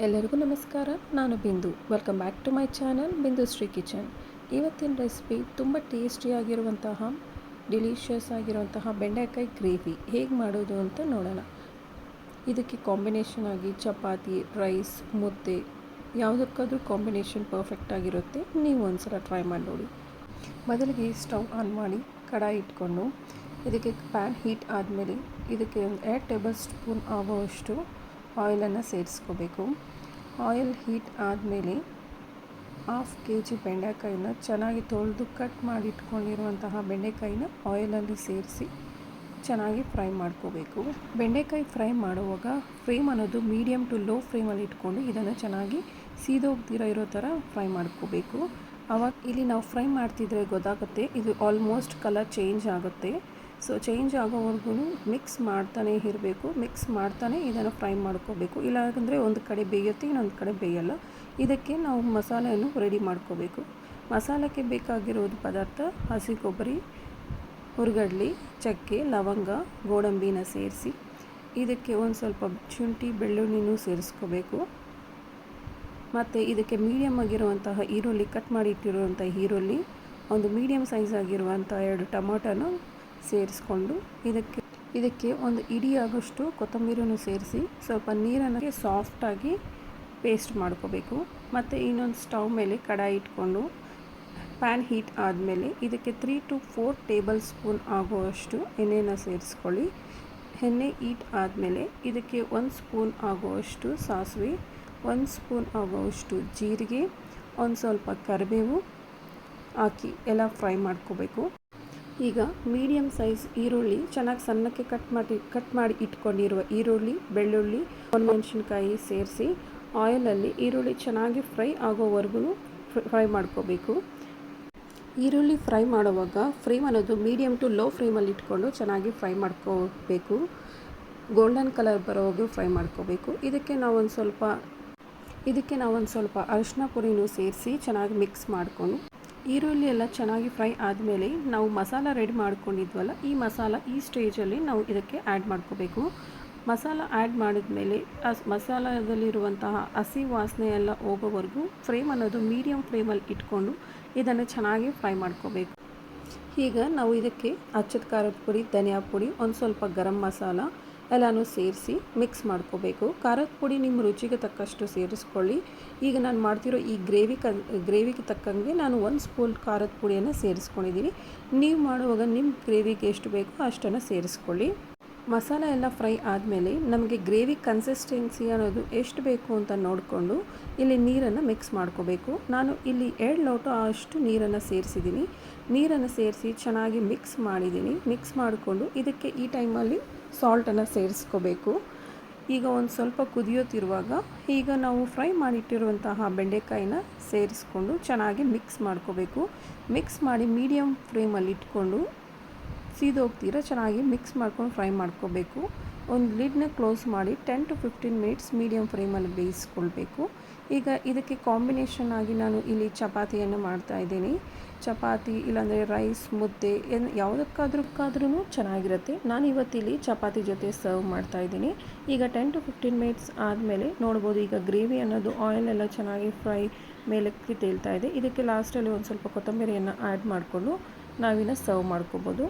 ಎಲ್ಲರಿಗೂ ನಮಸ್ಕಾರ. ನಾನು Bindu. Welcome back to my channel Bindu Shri kitchen. ಇವತ್ತಿನ ರೆಸಿಪಿ ತುಂಬ ಟೇಸ್ಟಿಯಾಗಿರುವಂತಹ ಡಿಲಿಷಿಯಸ್ ಆಗಿರುವಂತಹ ಬೆಂಡೆಕಾಯಿ ಗ್ರೇವಿ ಹೇಗೆ ಮಾಡೋದು ಅಂತ ನೋಡೋಣ. ಇದಕ್ಕೆ ಕಾಂಬಿನೇಷನ್ ಆಗಿ ಚಪಾತಿ, ರೈಸ್, ಮುದ್ದೆ ಯಾವುದಕ್ಕಾದ್ರೂ ಕಾಂಬಿನೇಷನ್ ಪರ್ಫೆಕ್ಟ್ ಆಗಿರುತ್ತೆ. ನೀವು ಒಂದ್ಸಲ ಟ್ರೈ ಮಾಡಿ ನೋಡಿ. ಮೊದಲಿಗೆ ಸ್ಟವ್ ಆನ್ ಮಾಡಿ ಕಡಾಯಿ ಇಟ್ಕೊಂಡು ಇದಕ್ಕೆ ಪ್ಯಾನ್ ಹೀಟ್ ಆದಮೇಲೆ ಇದಕ್ಕೆ ಒಂದು 2 ಟೇಬಲ್ ಸ್ಪೂನ್ ಆಗುವಷ್ಟು ಆಯಿಲನ್ನು ಸೇರಿಸ್ಕೋಬೇಕು. ಆಯಿಲ್ ಹೀಟ್ ಆದಮೇಲೆ 1/2 kg ಬೆಂಡೆಕಾಯಿನ ಚೆನ್ನಾಗಿ ತೊಳೆದು ಕಟ್ ಮಾಡಿ ಇಟ್ಕೊಂಡಿರುವಂತಹ ಬೆಂಡೆಕಾಯಿನ ಆಯಿಲಲ್ಲಿ ಸೇರಿಸಿ ಚೆನ್ನಾಗಿ ಫ್ರೈ ಮಾಡ್ಕೋಬೇಕು. ಬೆಂಡೆಕಾಯಿ ಫ್ರೈ ಮಾಡುವಾಗ ಫ್ಲೇಮ್ ಅನ್ನೋದು ಮೀಡಿಯಮ್ ಟು ಲೋ ಫ್ಲೇಮಲ್ಲಿ ಇಟ್ಕೊಂಡು ಇದನ್ನು ಚೆನ್ನಾಗಿ ಸೀದೋಗ್ದಿರೋ ಇರೋ ಥರ ಫ್ರೈ ಮಾಡ್ಕೋಬೇಕು. ಆವಾಗ ಇಲ್ಲಿ ನಾವು ಫ್ರೈ ಮಾಡ್ತಿದ್ರೆ ಗೊತ್ತಾಗುತ್ತೆ, ಇದು ಆಲ್ಮೋಸ್ಟ್ ಕಲರ್ ಚೇಂಜ್ ಆಗುತ್ತೆ. ಸೊ ಚೇಂಜ್ ಆಗೋವರೆಗೂ ಮಿಕ್ಸ್ ಮಾಡ್ತಾನೆ ಇರಬೇಕು. ಮಿಕ್ಸ್ ಮಾಡ್ತಾನೆ ಇದನ್ನು ಫ್ರೈ ಮಾಡ್ಕೋಬೇಕು. ಇಲ್ಲಾಂದರೆ ಒಂದು ಕಡೆ ಬೇಯುತ್ತೆ, ಇನ್ನೊಂದು ಕಡೆ ಬೇಯಲ್ಲ. ಇದಕ್ಕೆ ನಾವು ಮಸಾಲೆಯನ್ನು ರೆಡಿ ಮಾಡ್ಕೋಬೇಕು. ಮಸಾಲೆಗೆ ಬೇಕಾಗಿರೋದು ಪದಾರ್ಥ ಹಸಿ ಕೊಬ್ಬರಿ, ಹುರ್ಗಡ್ಲೆ, ಚಕ್ಕೆ, ಲವಂಗ, ಗೋಡಂಬಿನ ಸೇರಿಸಿ ಇದಕ್ಕೆ ಒಂದು ಸ್ವಲ್ಪ ಶುಂಠಿ ಬೆಳ್ಳುಳ್ಳಿನೂ ಸೇರಿಸ್ಕೋಬೇಕು. ಮತ್ತು ಇದಕ್ಕೆ ಮೀಡಿಯಮ್ ಆಗಿರುವಂತಹ ಈರುಳ್ಳಿ, ಕಟ್ ಮಾಡಿ ಇಟ್ಟಿರುವಂಥ ಈರುಳ್ಳಿ, ಒಂದು ಮೀಡಿಯಮ್ ಸೈಜ್ ಆಗಿರುವಂಥ 2 ಟೊಮೊಟೊನ ಸೇರಿಸ್ಕೊಂಡು ಇದಕ್ಕೆ ಒಂದು ಇಡೀ ಆಗೋಷ್ಟು ಕೊತ್ತಂಬರಿನೂ ಸೇರಿಸಿ ಸ್ವಲ್ಪ ನೀರನ್ನು ಸಾಫ್ಟಾಗಿ ಪೇಸ್ಟ್ ಮಾಡ್ಕೋಬೇಕು. ಮತ್ತು ಇನ್ನೊಂದು ಸ್ಟವ್ ಮೇಲೆ ಕಡಾಯಿ ಇಟ್ಕೊಂಡು ಪ್ಯಾನ್ ಹೀಟ್ ಆದಮೇಲೆ ಇದಕ್ಕೆ 3 to 4 ಟೇಬಲ್ ಸ್ಪೂನ್ ಆಗುವಷ್ಟು ಎಣ್ಣೆನ ಸೇರಿಸ್ಕೊಳ್ಳಿ. ಎಣ್ಣೆ ಹೀಟ್ ಆದಮೇಲೆ ಇದಕ್ಕೆ 1 ಸ್ಪೂನ್ ಆಗುವಷ್ಟು ಸಾಸಿವೆ, 1 ಸ್ಪೂನ್ ಆಗುವಷ್ಟು ಜೀರಿಗೆ, ಒಂದು ಸ್ವಲ್ಪ ಕರಿಬೇವು ಹಾಕಿ ಎಲ್ಲ ಫ್ರೈ ಮಾಡ್ಕೋಬೇಕು. ಈಗ ಮೀಡಿಯಮ್ ಸೈಜ್ ಈರುಳ್ಳಿ, ಚೆನ್ನಾಗಿ ಸಣ್ಣಕ್ಕೆ ಕಟ್ ಮಾಡಿ ಇಟ್ಕೊಂಡಿರುವ ಈರುಳ್ಳಿ, ಬೆಳ್ಳುಳ್ಳಿ, ಮೆಣಸಿನ್ಕಾಯಿ ಸೇರಿಸಿ ಆಯಿಲಲ್ಲಿ ಈರುಳ್ಳಿ ಚೆನ್ನಾಗಿ ಫ್ರೈ ಆಗೋವರೆಗೂ ಫ್ರೈ ಮಾಡ್ಕೋಬೇಕು. ಈರುಳ್ಳಿ ಫ್ರೈ ಮಾಡುವಾಗ ಫ್ಲೇಮ್ ಅನ್ನೋದು ಮೀಡಿಯಮ್ ಟು ಲೋ ಫ್ಲೇಮಲ್ಲಿ ಇಟ್ಕೊಂಡು ಚೆನ್ನಾಗಿ ಫ್ರೈ ಮಾಡ್ಕೋಬೇಕು. ಗೋಲ್ಡನ್ ಕಲರ್ ಬರೋವರೆಗೂ ಫ್ರೈ ಮಾಡ್ಕೋಬೇಕು. ಇದಕ್ಕೆ ನಾವೊಂದು ಸ್ವಲ್ಪ ಅರಿಶಿನ ಪುಡಿನೂ ಸೇರಿಸಿ ಚೆನ್ನಾಗಿ ಮಿಕ್ಸ್ ಮಾಡಿಕೊಂಡು ಈರುಳ್ಳಿ ಎಲ್ಲ ಚೆನ್ನಾಗಿ ಫ್ರೈ ಆದಮೇಲೆ ನಾವು ಮಸಾಲ ರೆಡಿ ಮಾಡ್ಕೊಂಡಿದ್ವಲ್ಲ, ಈ ಮಸಾಲ ಈ ಸ್ಟೇಜಲ್ಲಿ ನಾವು ಇದಕ್ಕೆ ಆ್ಯಡ್ ಮಾಡ್ಕೋಬೇಕು. ಮಸಾಲ ಆ್ಯಡ್ ಮಾಡಿದ್ಮೇಲೆ ಆ ಮಸಾಲದಲ್ಲಿರುವಂತಹ ಹಸಿ ವಾಸನೆ ಎಲ್ಲ ಹೋಗೋವರೆಗೂ ಫ್ಲೇಮ್ ಅನ್ನೋದು ಮೀಡಿಯಮ್ ಫ್ಲೇಮಲ್ಲಿ ಇಟ್ಕೊಂಡು ಇದನ್ನು ಚೆನ್ನಾಗಿ ಫ್ರೈ ಮಾಡ್ಕೋಬೇಕು. ಈಗ ನಾವು ಇದಕ್ಕೆ ಅಚ್ಚದ ಖಾರದ ಪುಡಿ, ಧನಿಯಾ ಪುಡಿ, ಒಂದು ಸ್ವಲ್ಪ ಗರಂ ಮಸಾಲ ಎಲ್ಲನೂ ಸೇರಿಸಿ ಮಿಕ್ಸ್ ಮಾಡ್ಕೋಬೇಕು. ಖಾರದ ಪುಡಿ ನಿಮ್ಮ ರುಚಿಗೆ ತಕ್ಕಷ್ಟು ಸೇರಿಸ್ಕೊಳ್ಳಿ. ಈಗ ನಾನು ಮಾಡ್ತಿರೋ ಈ ಗ್ರೇವಿಗೆ ತಕ್ಕಂಗೆ ನಾನು 1 ಸ್ಪೂನ್ ಖಾರದ ಪುಡಿಯನ್ನು ಸೇರಿಸ್ಕೊಂಡಿದ್ದೀನಿ. ನೀವು ಮಾಡುವಾಗ ನಿಮ್ಮ ಗ್ರೇವಿಗೆ ಎಷ್ಟು ಬೇಕೋ ಅಷ್ಟನ್ನು ಸೇರಿಸ್ಕೊಳ್ಳಿ. ಮಸಾಲ ಎಲ್ಲ ಫ್ರೈ ಆದಮೇಲೆ ನಮಗೆ ಗ್ರೇವಿ ಕನ್ಸಿಸ್ಟೆನ್ಸಿ ಅನ್ನೋದು ಎಷ್ಟು ಬೇಕು ಅಂತ ನೋಡಿಕೊಂಡು ಇಲ್ಲಿ ನೀರನ್ನು ಮಿಕ್ಸ್ ಮಾಡ್ಕೋಬೇಕು. ನಾನು ಇಲ್ಲಿ 2 ಲೋಟ ಅಷ್ಟು ನೀರನ್ನು ಸೇರಿಸಿದ್ದೀನಿ. ನೀರನ್ನು ಸೇರಿಸಿ ಚೆನ್ನಾಗಿ ಮಿಕ್ಸ್ ಮಾಡಿದ್ದೀನಿ. ಮಿಕ್ಸ್ ಮಾಡಿಕೊಂಡು ಇದಕ್ಕೆ ಈ ಟೈಮಲ್ಲಿ ಸಾಲ್ಟನ್ನು ಸೇರಿಸ್ಕೋಬೇಕು. ಈಗ ಒಂದು ಸ್ವಲ್ಪ ಕುದಿಯೋತಿರುವಾಗ ಈಗ ನಾವು ಫ್ರೈ ಮಾಡಿಟ್ಟಿರುವಂತಹ ಬೆಂಡೆಕಾಯಿನ ಸೇರಿಸ್ಕೊಂಡು ಚೆನ್ನಾಗಿ ಮಿಕ್ಸ್ ಮಾಡ್ಕೋಬೇಕು. ಮಿಕ್ಸ್ ಮಾಡಿ ಮೀಡಿಯಮ್ ಫ್ಲೇಮಲ್ಲಿ ಇಟ್ಕೊಂಡು ಸೀದೋಗ್ತೀರ ಚೆನ್ನಾಗಿ ಮಿಕ್ಸ್ ಮಾಡ್ಕೊಂಡು ಫ್ರೈ ಮಾಡ್ಕೋಬೇಕು. ಒಂದು ಲಿಡ್ನ ಕ್ಲೋಸ್ ಮಾಡಿ 10 to 15 ಮಿನಿಟ್ಸ್ ಮೀಡಿಯಮ್ ಫ್ಲೇಮಲ್ಲಿ ಬೇಯಿಸ್ಕೊಳ್ಬೇಕು. ಈಗ ಇದಕ್ಕೆ ಕಾಂಬಿನೇಷನ್ ಆಗಿ ನಾನು ಇಲ್ಲಿ ಚಪಾತಿಯನ್ನು ಮಾಡ್ತಾಯಿದ್ದೀನಿ. ಚಪಾತಿ ಇಲ್ಲಾಂದರೆ ರೈಸ್, ಮುದ್ದೆ ಯಾವುದಕ್ಕಾದ್ರೂ ಚೆನ್ನಾಗಿರುತ್ತೆ. ನಾನು ಇವತ್ತಿಲ್ಲಿ ಚಪಾತಿ ಜೊತೆ ಸರ್ವ್ ಮಾಡ್ತಾಯಿದ್ದೀನಿ. ಈಗ 10 to 15 ಮಿನಿಟ್ಸ್ ಆದಮೇಲೆ ನೋಡ್ಬೋದು, ಈಗ ಗ್ರೇವಿ ಅನ್ನೋದು ಆಯಿಲ್ ಎಲ್ಲ ಚೆನ್ನಾಗಿ ಫ್ರೈ ಮೇಲಕ್ಕೆ ತೇಲ್ತಾ ಇದೆ. ಇದಕ್ಕೆ ಲಾಸ್ಟಲ್ಲಿ ಒಂದು ಸ್ವಲ್ಪ ಕೊತ್ತಂಬರಿಯನ್ನು ಆ್ಯಡ್ ಮಾಡಿಕೊಂಡು ನಾವಿನ್ನು ಸರ್ವ್ ಮಾಡ್ಕೋಬೋದು.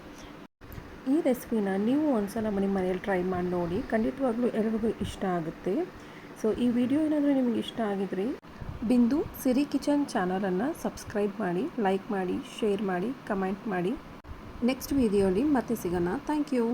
ಈ ರೆಸಿಪಿನ ನೀವು ಒಂದ್ಸಲ ನಿಮ್ಮ ಮನೇಲಿ ಟ್ರೈ ಮಾಡಿ ನೋಡಿ. ಖಂಡಿತವಾಗ್ಲೂ ಎಲ್ಲರಿಗೂ ಇಷ್ಟ ಆಗುತ್ತೆ. ಸೊ ಈ ವಿಡಿಯೋ ಏನಾದರೂ ನಿಮಗೆ ಇಷ್ಟ ಆಗಿದ್ರೆ ಬಿಂದು ಸಿರಿ ಕಿಚನ್ ಚಾನಲನ್ನು ಸಬ್ಸ್ಕ್ರೈಬ್ ಮಾಡಿ, ಲೈಕ್ ಮಾಡಿ, ಶೇರ್ ಮಾಡಿ, ಕಮೆಂಟ್ ಮಾಡಿ. ನೆಕ್ಸ್ಟ್ ವಿಡಿಯೋಲಿ ಮತ್ತೆ ಸಿಗೋಣ. Thank you.